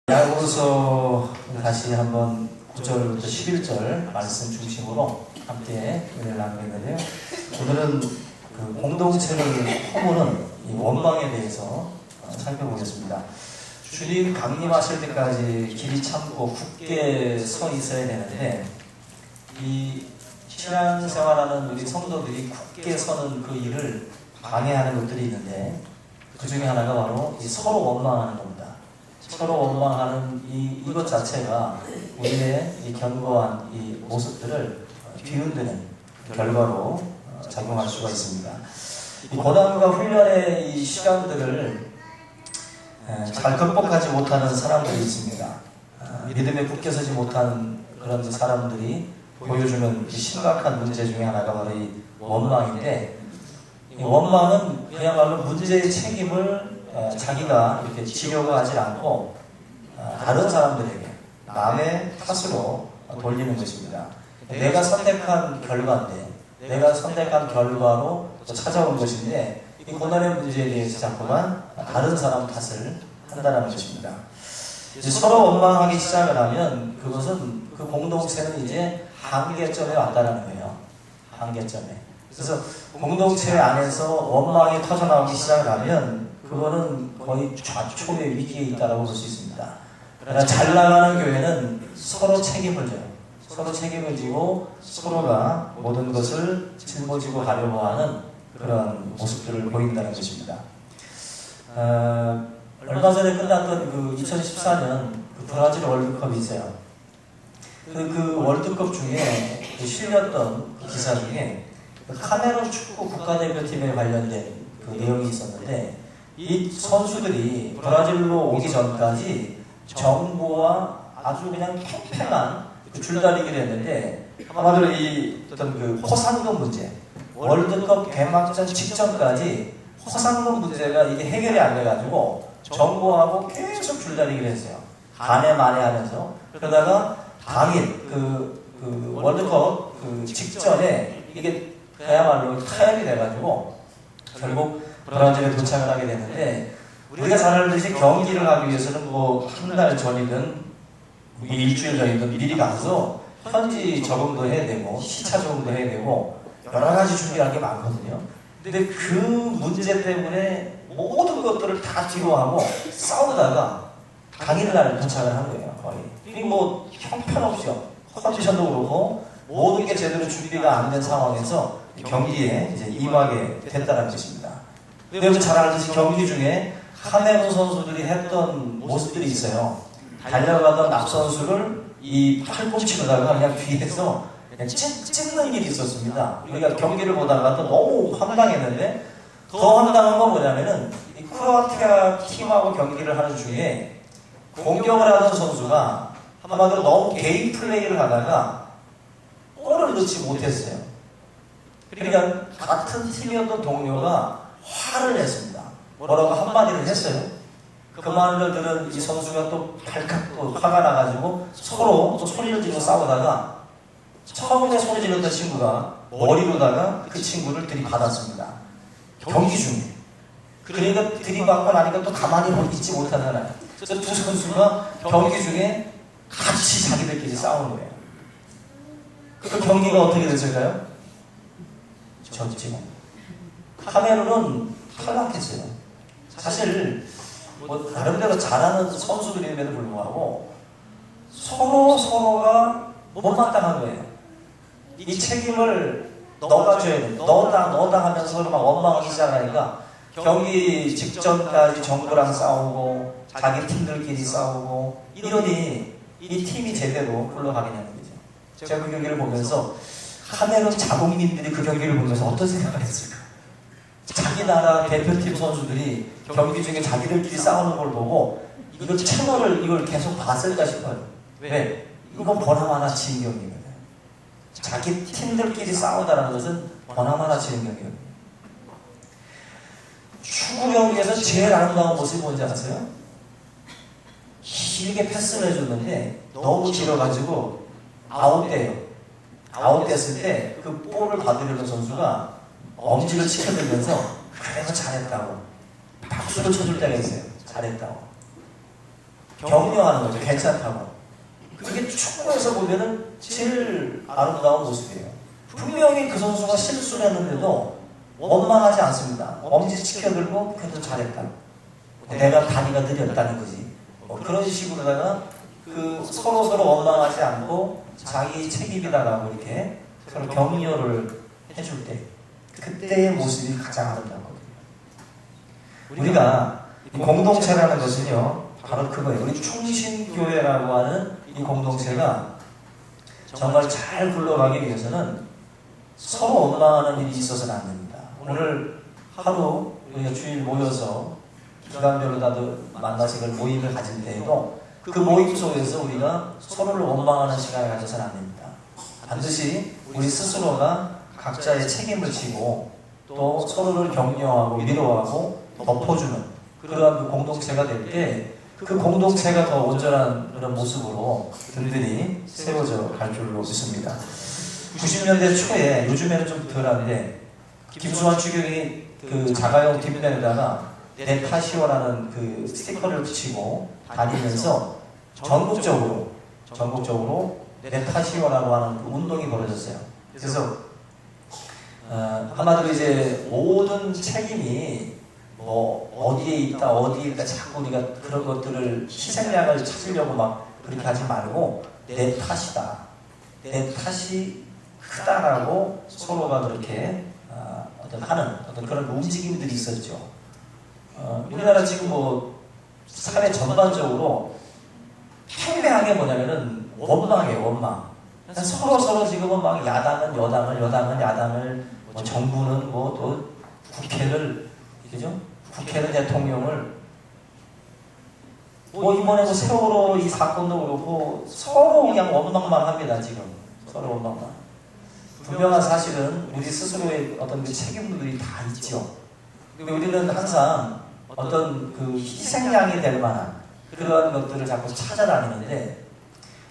야고보서 다시 한번 9절부터 11절 말씀 중심으로 함께 은혜를 나누겠는데요. 오늘은 그 공동체를 허무는 이 원망에 대해서 살펴보겠습니다. 주님 강림하실 때까지 길이 참고 굳게 서 있어야 되는데, 이 신앙생활하는 우리 성도들이 굳게 서는 그 일을 방해하는 것들이 있는데, 그 중에 하나가 바로 이 서로 원망하는 겁니다. 서로 원망하는 이것 자체가 우리의 이 견고한 이 모습들을 뒤흔드는 결과로 작용할 수가 있습니다. 이 고난과 훈련의 이 시간들을 잘 극복하지 못하는 사람들이 있습니다. 믿음에 굳게 서지 못한 그런 사람들이 보여주는 심각한 문제 중에 하나가 바로 이 원망인데, 이 원망은 그야말로 문제의 책임을 자기가 이렇게 지려고 하지 않고 다른 사람들에게 남의 탓으로 돌리는 것입니다. 내가 선택한 결과인데, 내가 선택한 결과로 찾아온 것인데, 이 고난의 문제에 대해서 자꾸만 다른 사람 탓을 한다는 것입니다. 이제 서로 원망하기 시작을 하면 그것은 그 공동체는 이제 한계점에 왔다는 거예요. 한계점에. 그래서 공동체 안에서 원망이 터져나오기 시작을 하면 그거는 거의 좌초의 위기에 있다고 볼 수 있습니다. 그러나 잘 나가는 교회는 서로 책임을 져요. 서로 책임을 지고 서로가 모든 것을 짊어지고 가려고 하는 그런 모습들을 보인다는 것입니다. 얼마 전에 끝났던 그 2014년 그 브라질 월드컵이 있어요. 그 월드컵 중에 실렸던 기사 중에 카메룬 축구 국가대표팀에 관련된 그 내용이 있었는데, 이 선수들이 브라질로 오기 전까지 정부와 아주 그냥 평평한 그 줄다리기를 했는데, 아마도 이 어떤 그 포상금 문제, 월드컵 개막전 직전까지 포상금 문제가 이게 해결이 안 돼가지고 정부하고 계속 줄다리기를 했어요. 간에 만에하면서. 그러다가 당일 그 월드컵 그 직전에 이게 그야말로 타협이 돼가지고 결국 브라질에 도착을 하게 됐는데, 우리가 잘 알듯이 경기를 하기 위해서는 뭐 한 달 전이든 일주일 전이든 미리 가서 현지 적응도 해야 되고 시차 적응도 해야 되고 여러 가지 준비할 게 많거든요. 근데 그 문제 때문에 모든 것들을 다 뒤로하고 싸우다가 당일날 도착을 한 거예요. 거의. 그리고 뭐 형편없죠. 컨디션도 그렇고 모든 게 제대로 준비가 안 된 상황에서 경기에 이제 임하게 됐다는 것입니다. 여러분 잘 알듯이 경기 중에 카메룬 선수들이 했던 모습들이 있어요. 달려가던 앞 선수를 이 팔꿈치로다가 그냥 뒤에서 그냥 찢는 일이 있었습니다. 우리가 경기를 보다가 또 너무 황당했는데, 더 황당한 건 뭐냐면은 이 크로아티아 팀하고 경기를 하는 중에 공격을 하던 선수가 한마디로 너무 개인 플레이를 하다가 골을 넣지 못했어요. 그러니까 같은 팀이었던 동료가 화를 냈습니다. 뭐라고 한마디를 했어요. 그 말을 들은 이 선수가 또 발칵 또 화가 나가지고 서로 또 소리를 지르고 싸우다가 처음에 소리 질렀던 친구가 머리로다가 그 친구를 들이받았습니다. 경기 중에. 그러니까 들이받고 나니까 또 가만히 있지 못하잖아요. 그래서 두 선수가 경기 중에 같이 자기들끼리 싸우는 거예요. 그 경기가 어떻게 됐을까요? 졌지. 카메룬은 탈락했어요. 사실 뭐 나름대로 잘하는 선수들임에도 불구하고 서로가 못마땅한 거예요. 이 책임을 너가 져야 돼. 너다 하면서 서로 막 원망하기 시작하니까 경기 직전까지 정부랑 싸우고 자기 팀들끼리 싸우고 이러니 이 팀이 제대로 흘러가게 되는 거죠. 제가 그 경기를 보면서 카메룬 자국민들이 그 경기를 보면서 어떤 생각을 했을까? 자기 나라 대표팀 선수들이 경기 중에 자기들끼리 싸우는 걸 보고 이거 채널을 이걸 계속 봤을까 싶어요. 왜? 이건 보나마나 지는 경기거든요. 자기 팀들끼리 싸우다라는 것은 보나마나 지는 경기거든요. 축구 경기에서 제일 아름다운 모습이 뭔지 아세요? 길게 패스를 해줬는데 너무 길어가지고 아웃돼요. 아웃됐을 때 그 볼을 받으려는 선수가 엄지를 치켜들면서 그래서 잘했다고 박수를 쳐줄 때가 있어요. 잘했다고. 격려하는 거죠. 괜찮다고. 그게 축구에서 보면은 제일 아름다운 모습이에요. 분명히 그 선수가 실수를 했는데도 원망하지 않습니다. 엄지 치켜들고 그래도 잘했다. 내가 다리가 느렸다는 거지. 그런 식으로다가 그 서로 원망하지 않고 자기 책임이다라고 이렇게 서로 격려를 해줄 때 그때의 모습이 가장 아름답거든요. 우리가 이 공동체라는 것은요 바로 그거예요. 우리 충신교회라고 하는 이 공동체가 정말 잘 굴러가기 위해서는 서로 원망하는 일이 있어서는 안 됩니다. 오늘 하루 우리가 주일 모여서 기간별로 다들 만나서 모임을 가질 때에도 그 모임 속에서 우리가 서로를 원망하는 시간을 가져서는 안 됩니다. 반드시 우리 스스로가 각자의 책임을 지고 또 서로를 격려하고 위로하고 덮어주는 그러한 그 공동체가 될 때 그 공동체가 더 온전한 그런 모습으로 든든히 세워져 갈 줄로 믿습니다. 90년대 초에 요즘에는 좀 덜한데 김수환 추경이 그 자가용 뒷면에다가 내 탓이오라는 그 스티커를 붙이고 다니면서 전국적으로 내 탓이오라고 하는 그 운동이 벌어졌어요. 그래서 한마디로 이제 모든 책임이 뭐 어디에 있다 자꾸 우리가 그런 것들을 희생양을 찾으려고 막 그렇게 하지 말고 내 탓이다, 내 탓이 크다라고 서로가 그렇게 어떤 그런 움직임들이 있었죠. 우리나라 지금 뭐 사회 전반적으로 평범하게 뭐냐면은 원망이에요, 원망. 서로 지금은 막 야당은 여당을 뭐 정부는 뭐 또 국회를 그죠? 국회는 대통령을 뭐 이번에 뭐 세월호 이 사건도 그렇고 서로 그냥 원망만 합니다. 지금 서로 원망만. 분명한 사실은 우리 스스로의 어떤 그 책임들이 다 있죠. 근데 우리는 항상 어떤 그 희생양이 될 만한 그런 것들을 자꾸 찾아다니는데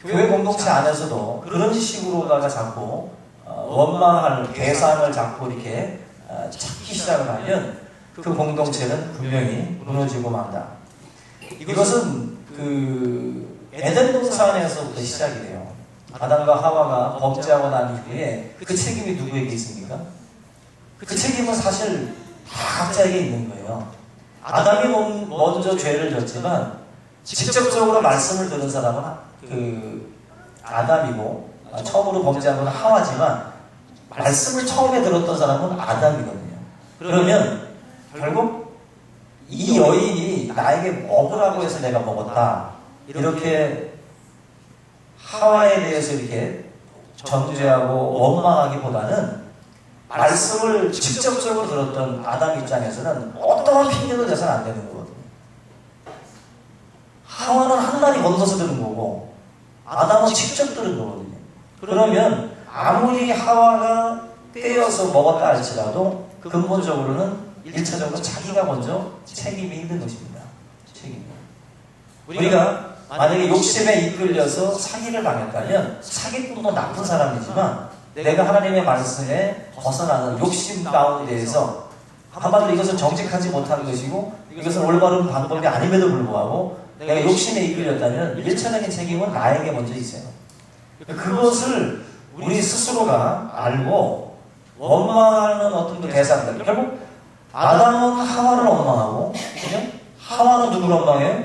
교회 공동체 안에서도 그런 식으로다가 자꾸 원망할 대상을 자꾸 이렇게 찾기 시작을 하면 그 공동체는 분명히 무너지고 만다. 이것은 그 에덴 동산에서부터 시작이 돼요. 아담과 하와가 범죄하고 난 이후에 그 책임이 누구에게 있습니까? 그 책임은 사실 다 각자에게 있는 거예요. 아담이 먼저 죄를 졌지만 직접적으로 말씀을 들은 사람은 그 아담이고 처음으로 범죄한 건 하와지만 말씀을 처음에 들었던 사람은 아담이거든요. 그러면 결국 이 여인이 나에게 먹으라고 해서 내가 먹었다 이렇게 하와에 대해서 이렇게 정죄하고 원망하기보다는 말씀을 직접적으로 들었던 아담 입장에서는 어떠한 핑계도 대서는 안 되는 거거든요. 하와는 한 달이 건너서 들은 거고 아담은 직접 들은 거거든요. 그러면 아무리 하와가 떼어서 먹었다 할지라도 근본적으로는 1차적으로 자기가 먼저 책임이 있는 것입니다. 책임. 우리가 만약에 욕심에 이끌려서 사기를 당했다면 사기꾼도 나쁜 사람이지만 내가 하나님의 말씀에 벗어나는 욕심 가운데에서 한마디로 이것은 정직하지 못한 것이고 이것은 올바른 방법이 아님에도 불구하고 내가 욕심에 이끌렸다면 1차적인 책임은 나에게 먼저 있어요. 그것을 우리 스스로가 알고 원망하는 어떤 그 대상들 결국 아담은 하와를 원망하고 그죠? 하와는 누구를 원망해요?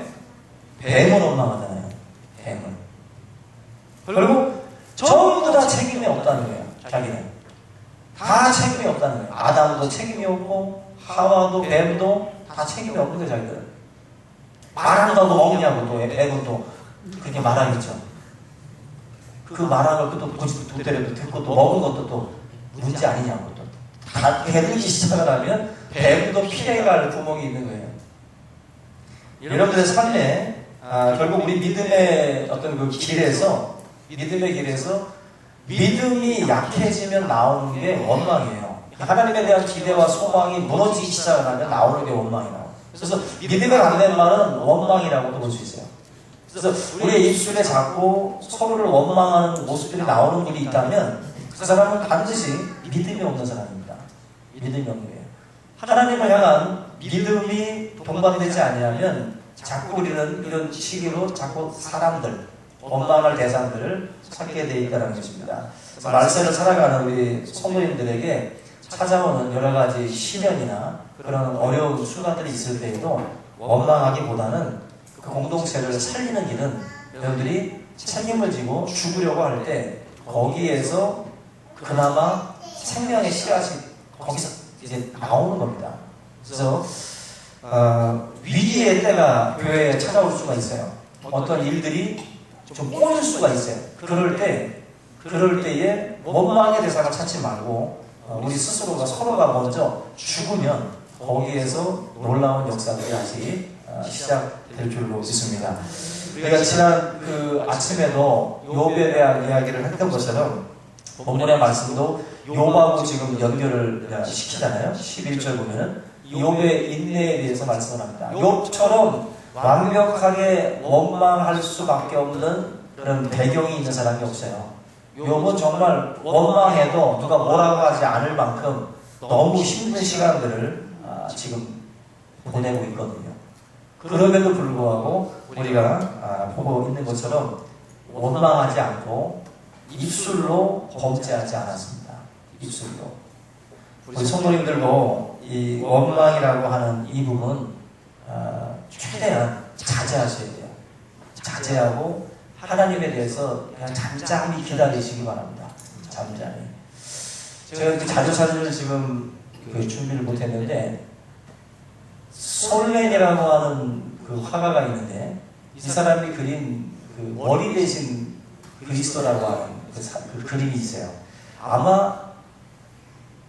뱀을 원망하잖아요. 뱀을. 결국 전부 다 책임이 없다는 거예요. 자기는. 다 책임이 없다는 거예요. 아담도 책임이 없고 하와도 뱀도 다 책임이 없는 거예요. 자기들은. 말한다고 먹냐고 또 뱀은 또 그렇게 말하겠죠. 그 말한 걸 또 도대로 듣고 또 먹은 것도 또 문제 아니냐고 또. 다 개들기 시작을 하면 뱀도 피해갈 구멍이 있는 거예요. 여러분들의 삶에 결국 우리 믿음의 어떤 그 길에서 믿음이 약해지면 나오는 게 원망이에요. 하나님에 대한 기대와 소망이 무너지기 시작을 하면 나오는 게 원망이에요. 그래서 믿음에 관된 말은 원망이라고도 볼 수 있어요. 그래서 우리의 입술에 자꾸 서로를 원망하는 모습들이 나오는 분이 있다면 그 사람은 반드시 믿음이 없는 사람입니다. 믿음이 없는 거예요. 하나님을 향한 믿음이 동반되지 아니하면 자꾸 우리는 이런 시기로 자꾸 사람들, 원망할 대상들을 찾게 돼 있다는 것입니다. 말세를 살아가는 우리 성도님들에게 찾아오는 여러 가지 시련이나 그런 어려운 순간들이 있을 때에도 원망하기보다는 그 공동체를 살리는 길은 여러분들이 책임을 지고 죽으려고 할 때 거기에서 그나마 생명의 씨앗이 거기서 이제 나오는 겁니다. 그래서 위기의 때가 교회에 찾아올 수가 있어요. 어떤 일들이 좀 꼬일 수가 있어요. 그럴 때에 원망의 대상을 찾지 말고 우리 스스로가 서로가 먼저 죽으면 거기에서 놀라운 역사들이 다시 시작될 줄로 믿습니다. 우리가 지난 그 아침에도 욥에 대한 이야기를 했던 것처럼 본문의 말씀도 욥하고 지금 연결을 시키잖아요. 11절 보면은 욥의 인내에 대해서 말씀을 합니다. 욥처럼 완벽하게 원망할 수밖에 없는 그런 배경이 있는 사람이 없어요. 욥은 정말 원망해도 누가 뭐라고 하지 않을 만큼 너무 힘든 시간들을 지금 보내고 있거든요. 그럼에도 불구하고 우리가 보고 있는 것처럼 원망하지 않고 입술로 범죄하지 않았습니다. 입술로. 우리 성도님들도 이 원망이라고 하는 이 부분 최대한 자제하셔야 돼요. 자제하고 하나님에 대해서 그냥 잠잠히 기다리시기 바랍니다. 잠잠히. 제가 그 자주사진을 지금 준비를 못했는데 솔맨이라고 하는 그 화가가 있는데 이 사람이 그린 그 머리 대신 그리스도라고 하는 그 그림이 있어요. 아마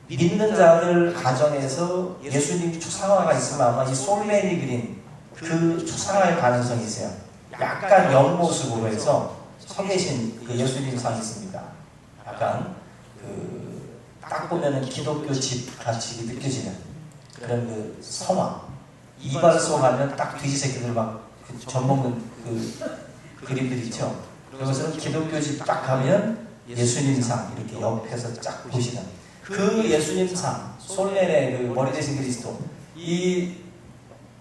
믿는 자들 가정에서 예수님 초상화가 있으면 아마 이 솔맨이 그린 그 초상화일 가능성이 있어요. 약간 옆모습으로 해서 서 계신 그 예수님 상이 있습니다. 약간 딱 보면은 기독교 집 같이 느껴지는 그런 그 성화. 이발소 가면 딱 돼지 새끼들 막 젖 먹는 그 그림들 있죠. 그것은 기독교 집 딱 가면 예수님 상 이렇게 옆에서 쫙 보시는 그 예수님 상, 솔맨의 그 머리 대신 그리스도 이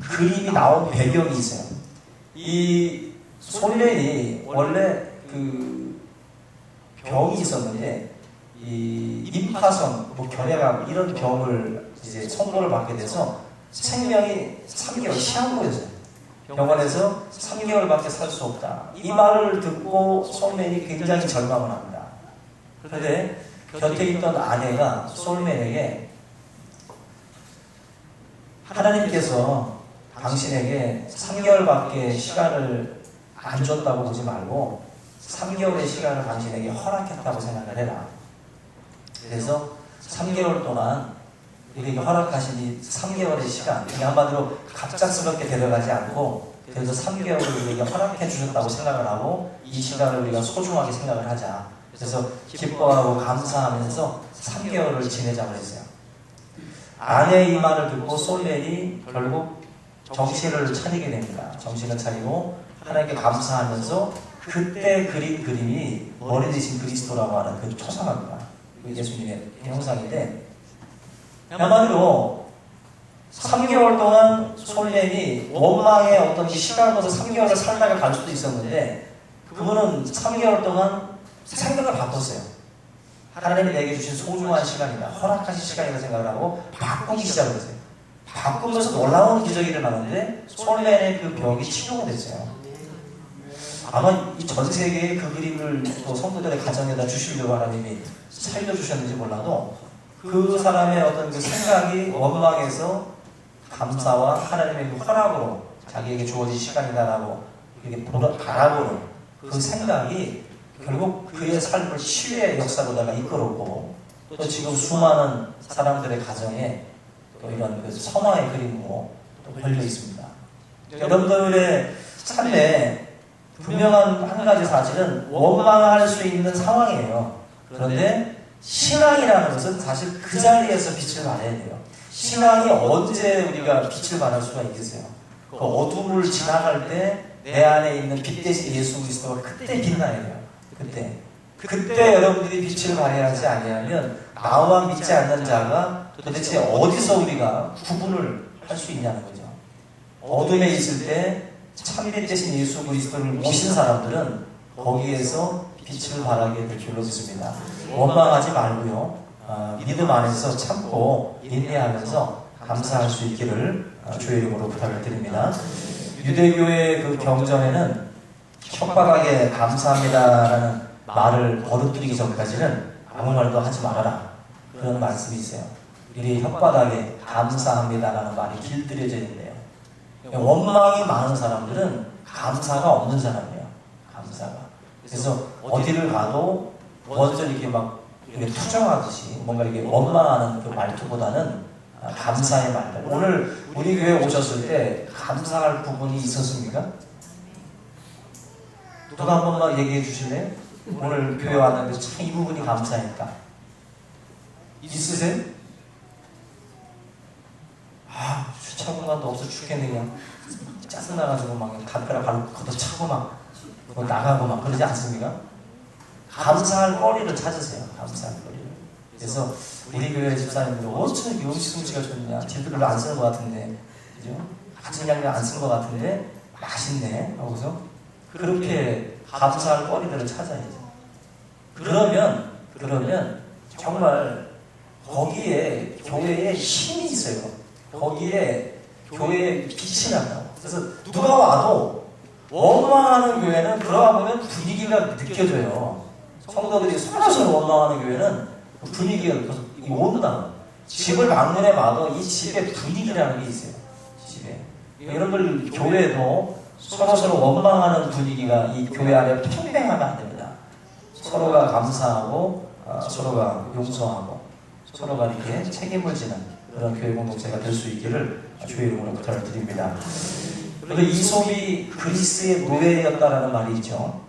그림이 나온 배경이 있어요. 이 솔맨이 원래 그 병이 있었는데 이 임파선, 뭐 결핵암 이런 병을 이제 선고를 받게 돼서 생명이 3개월 시한부였어요. 병원에서 3개월밖에 살 수 없다. 이 말을 듣고 솔맨이 굉장히 절망을 합니다. 그런데 곁에 있던 아내가 솔맨에게 하나님께서 당신에게 3개월밖에 시간을 안 줬다고 보지 말고 3개월의 시간을 당신에게 허락했다고 생각을 해라. 그래서 3개월 동안 우리에게 허락하신 이 3개월의 시간, 한마디로 갑작스럽게 데려가지 않고 그래서 3개월을 우리에게 허락해 주셨다고 생각을 하고 이 시간을 우리가 소중하게 생각을 하자. 그래서 기뻐하고 감사하면서 3개월을 지내자고 했어요. 아내의 이 말을 듣고 솔맨이 결국 정신을 차리게 됩니다. 정신을 차리고 하나님께 감사하면서 그때 그린 그림이 머리 대신 그리스도라고 하는 그 초상화입니다. 예수님의 형상인데 한마디로 3개월 동안 솔맨이 원망의 어떤 시간으로 3개월을 살다가 갈 수도 있었는데 그분은 3개월 동안 생각을 바꿨어요. 하나님이 내게 주신 소중한 시간이다. 허락하신 시간이라고 생각을 하고 바꾸기 시작을 했어요. 바꾸면서 놀라운 기적이 일어나는데 솔맨의 그 병이 치료가 됐어요. 아마 이 전 세계의 그 그림을 또 성도들의 가정에다 주시려고 하나님이 살려주셨는지 몰라도 그 사람의 어떤 그 생각이 원망에서 감사와 하나님의 그 허락으로 자기에게 주어진 시간이다라고 이렇게 바라보는 그 생각이 결국 그의 삶을 치유의 역사로다가 이끌었고 또 지금 수많은 사람들의 가정에 또 이런 그 선화의 그림으로 또 걸려 있습니다. 여러분들의 삶에 분명한 한 가지 사실은 원망할 수 있는 상황이에요. 그런데 신앙이라는 것은 사실 그 자리에서 빛을 발해야 돼요. 신앙이 언제 우리가 빛을 발할 수가 있겠어요? 그 어둠을 지나갈 때 내 안에 있는 빛 대신 예수 그리스도가 그때 빛나야 돼요. 그때 여러분들이 빛을 발해하지 아니하면 나와 믿지 않는 자가 도대체 어디서 우리가 구분을 할 수 있냐는 거죠. 어둠에 있을 때 참빛 대신 예수 그리스도를 모신 사람들은 거기에서 빛을 발하게 될 줄로 믿습니다. 원망하지 말고요. 믿음 안에서 참고 인내하면서 감사할 수 있기를 주의 이름으로 부탁을 드립니다. 유대교의 그 경전에는 협박하게 감사합니다라는 말을 버릇들이기 전까지는 아무 말도 하지 말아라, 그런 말씀이 있어요. 우리 혓바닥에 감사합니다라는 말이 길들여져 있는데요. 원망이 많은 사람들은 감사가 없는 사람이에요. 감사가. 그래서 어디를 가도 먼저 이렇게 막 이렇게 투정하듯이 뭔가 이렇게 원망하는 그 말투보다는 감사의 말들. 오늘 우리 교회 오셨을 때 감사할 부분이 있었습니까? 누가 한 번만 얘기해 주실래요? 오늘 교회 왔는데 참 이 부분이 감사했다. 있으세요? 주차 공간도 없어 죽겠네. 그냥 짜증나가지고 막 담벼락 발로 걷어차고 막 나가고 막 그러지 않습니까? 감사할 거리를 찾으세요. 감사할 거리를. 그래서 우리 교회 집사님들 어쩌면 이렇게 음식 솜씨가 좋냐, 딜도 별로 안 쓰는 것 같은데, 그죠? 같은 양념 안 쓴 것 같은데 맛있네 하고서 그렇게 감사할 거리들을 찾아야죠. 그러면 정말 거기에 교회에 힘이 있어요. 거기에 교회에 빛이 난다고. 그래서 누가 와도 원망하는 교회는 들어가 보면 분위기가 느껴져요. 성도들이 서로서로 원망하는 교회는 분위기가 온다. 집을 방문해 봐도 이 집의 분위기라는 게 있어요. 집에. 여러분들 교회도 서로서로 원망하는 분위기가 이 교회 안에 팽팽하면 안 됩니다. 서로가 감사하고 서로가 용서하고 서로가 이렇게 책임을 지는 그런 교회 공동체가 될 수 있기를 주의 이름으로 부탁을 드립니다. 그리고 이솝이 그리스의 노예였다라는 말이 있죠.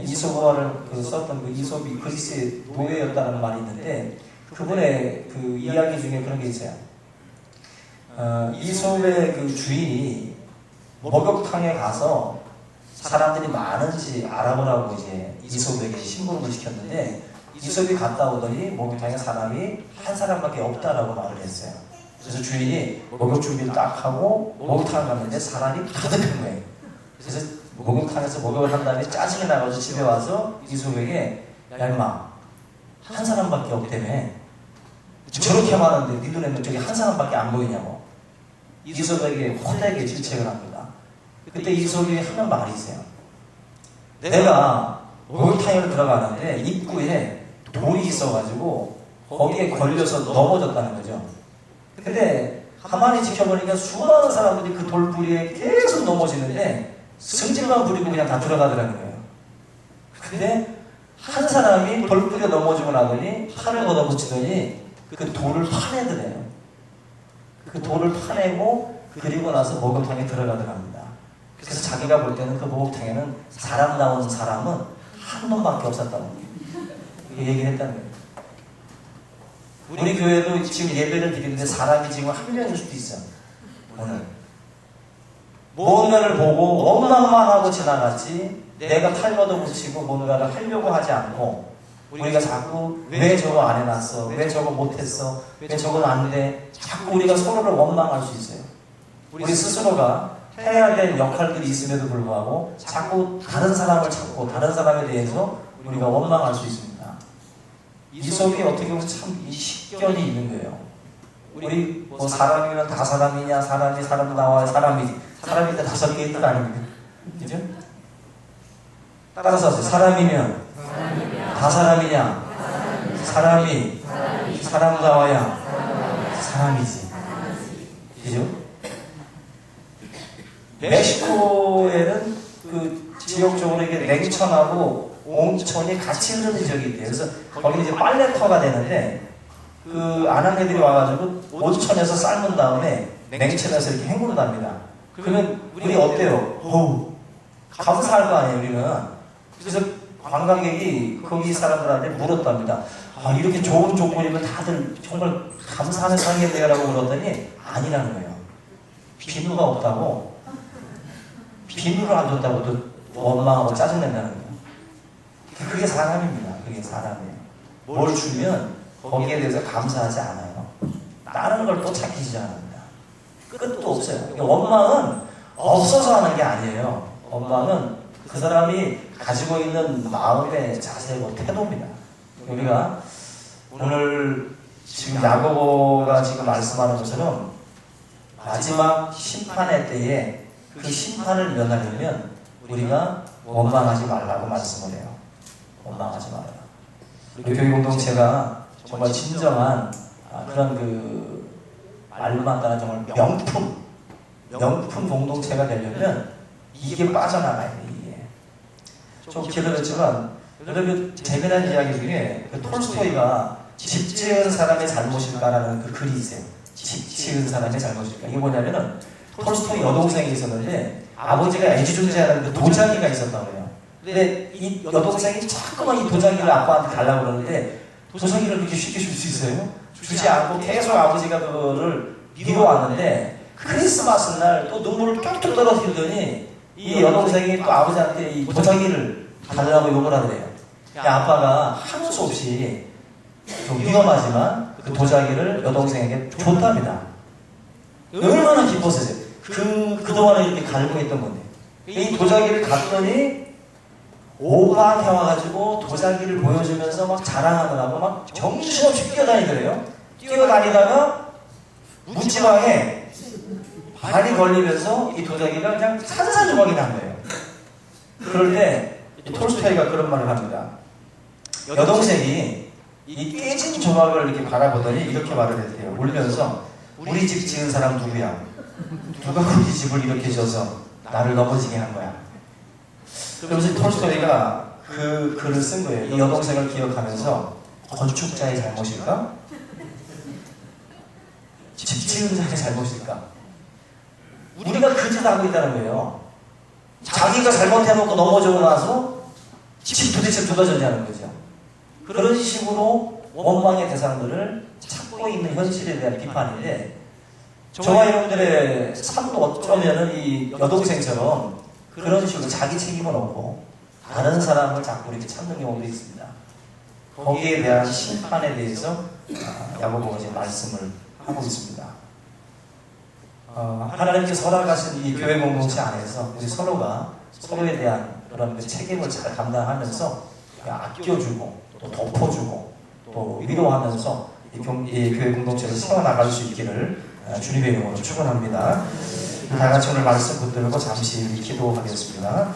이솝을 썼던 그 이솝이 그리스의 노예였다라는 말이 있는데 그분의 그 이야기 중에 그런 게 있어요. 이솝의 그 주인이 목욕탕에 가서 사람들이 많은지 알아보라고 이제 이솝에게 심부름을 시켰는데 이솝이 갔다 오더니 목욕탕에 사람이 한 사람밖에 없다라고 말을 했어요. 그래서 주인이 목욕 준비를 딱 하고 목욕탕을 갔는데 사람이 가득한 거예요. 그래서 목욕탕에서 목욕을 한 다음에 짜증이 나가지고 집에 와서 이솝에게 야 임마 한 사람밖에 없다며 저렇게 많은데 네 눈에는 저기 한 사람밖에 안 보이냐고 이솝에게 호되게 질책을 합니다. 그때 이솝이 하는 말이 있어요. 내가 목욕탕에 들어가는데 입구에 돌이 있어가지고 거기에 걸려서 넘어졌다는 거죠. 근데 가만히 지켜보니까 수많은 사람들이 그 돌부리에 계속 넘어지는데 승질만 부리고 그냥 다 들어가더라는 거예요. 근데 한 사람이 돌부리에 넘어지고 나더니 팔을 걷어붙이더니 그 돌을 파내더래요. 그 돌을 파내고 그리고 나서 목욕탕에 들어가더랍니다. 그래서 자기가 볼 때는 그 목욕탕에는 사람 나오는 사람은 한 놈밖에 없었다고 얘기를 했다는 거예요. 우리 교회도 지금 예배를 드리는데 사람이 지금 한 명일 수도 있어요. 오늘 뭔가를 보고 원망만 하고 지나갔지 내가 팔 걷어붙이고 뭔가를 하려고 하지 않고 우리가 자꾸 왜 저거 안 해놨어, 왜 저거 못했어, 왜 저건 안 돼, 자꾸 우리가 서로를 원망할 수 있어요. 우리 스스로가 해야 될 역할들이 있음에도 불구하고 자꾸 다른 사람을 찾고 다른 사람에 대해서 우리가 원망할 수 있습니다. 이솝이 어떻게 보면 참 이 식견이 있는 거예요. 우리 뭐 사람이면 다 사람이냐, 사람이 사람 나와 사람인데 5개의 뜻 아닙니까? 그죠? 따라서 하세요. 사람이면 다 사람이냐, 사람이 사람 나와야 사람이지. 그죠? 멕시코에는 그 지역적으로 이게 냉천하고 온천이 같이 흐르는 지역이 있대요. 그래서 거기는 이제 빨래터가 되는데 그 아낙네들이 와가지고 온천에서 삶은 다음에 냉천에서 이렇게 헹군답니다. 그러면 우리 어때요? 어우, 감사할 거 아니에요, 우리는. 그래서 관광객이 거기 사람들한테 물었답니다. 아, 이렇게 좋은 조건이면 다들 정말 감사하는 상이겠네요 라고 물었더니 아니라는 거예요. 비누가 없다고, 비누를 안 줬다고 또 원망하고 짜증낸다는 거예요. 그게 사람입니다. 그게 사람이에요. 뭘 주면 거기에 대해서 감사하지 않아요. 다른 걸 또 찾기 시작합니다. 끝도 없어요. 그러니까 원망은 없어서 하는 게 아니에요. 원망은 그 사람이 가지고 있는 마음의 자세고 태도입니다. 우리가 오늘 지금 야고보가 지금 말씀하는 것처럼 마지막 심판의 때에 그 심판을 면하려면 우리가 원망하지 말라고 말씀을 해요. 원망하지 말아라. 우리 교회 공동체가 정말 진정한 그런 그 말로만 따라 정말 명품 공동체가 되려면 이게 빠져나가야 돼. 이게 좀 길어졌지만 여러분 재미난 이야기 중에 그 톨스토이가 집 지은 사람의 잘못일까라는 그 글이 있어요. 집 지은 사람의 잘못일까. 이게 뭐냐면은 톨스토이 여동생이 있었는데 아버지가 애지중지하는 그 도자기가 있었다고 해요. 근데 이 여동생이 자꾸만 이 도자기를 아빠한테 달라고 그러는데 도자기를 그렇게 쉽게 줄 수 있어요? 주지 않고 계속 아버지가 그거를 미뤄왔는데 크리스마스 날 또 눈물을 뚝뚝 떨어뜨리더니 이 여동생이 또 아버지한테 이 도자기를 달라고 욕을 하더래요. 아빠가 하는 수 없이 좀 위험하지만 그 도자기를 여동생에게 줬답니다. 얼마나 기뻤어요. 그동안에 이렇게 갈고 있던 건데. 이 도자기를 갔더니 오빠한테 와가지고 도자기를 보여주면서 막 자랑하느라고 막 정신없이 뛰어다니더래요. 뛰어다니다가 문지방에 발이 걸리면서 이 도자기가 그냥 산산조각이 난 거예요. 그럴 때 톨스토이가 그런 말을 합니다. 여동생이 이 깨진 조각을 이렇게 바라보더니 이렇게 말을 했대요. 울면서 우리 집 지은 사람 누구야? 누가 우리 집을 이렇게 져서 나를 넘어지게 한 거야? 그러면서 톨스토이가 그 글을 쓴 거예요. 이 여동생을 기억하면서 건축자의 잘못일까? 집 지은 자의 잘못일까? 우리가 그 짓 하고 있다는 거예요. 자기가 잘못해놓고 넘어지고 나서 집 도대체 누가 졌냐는 거죠. 그런 식으로 원망의 대상들을 찾고 있는 현실에 대한 비판인데 저와 여러분들의 삶도 어쩌면은 이 여동생처럼 그런 식으로 자기 책임을 없고 다른 사람을 자꾸 이렇게 찾는 경우도 있습니다. 거기에 대한 심판에 대해서 야고보가 이제 말씀을 하고 있습니다. 하나님께서 허락하신 이 교회 공동체 안에서 우리 서로가 서로에 대한 그런 그 책임을 잘 감당하면서 아껴주고 또 덮어주고 또 위로하면서 이 교회 공동체를 세워나갈 수 있기를 주님의 이름으로 축원합니다. 다 같이 오늘 말씀 붙들고 잠시 기도하겠습니다.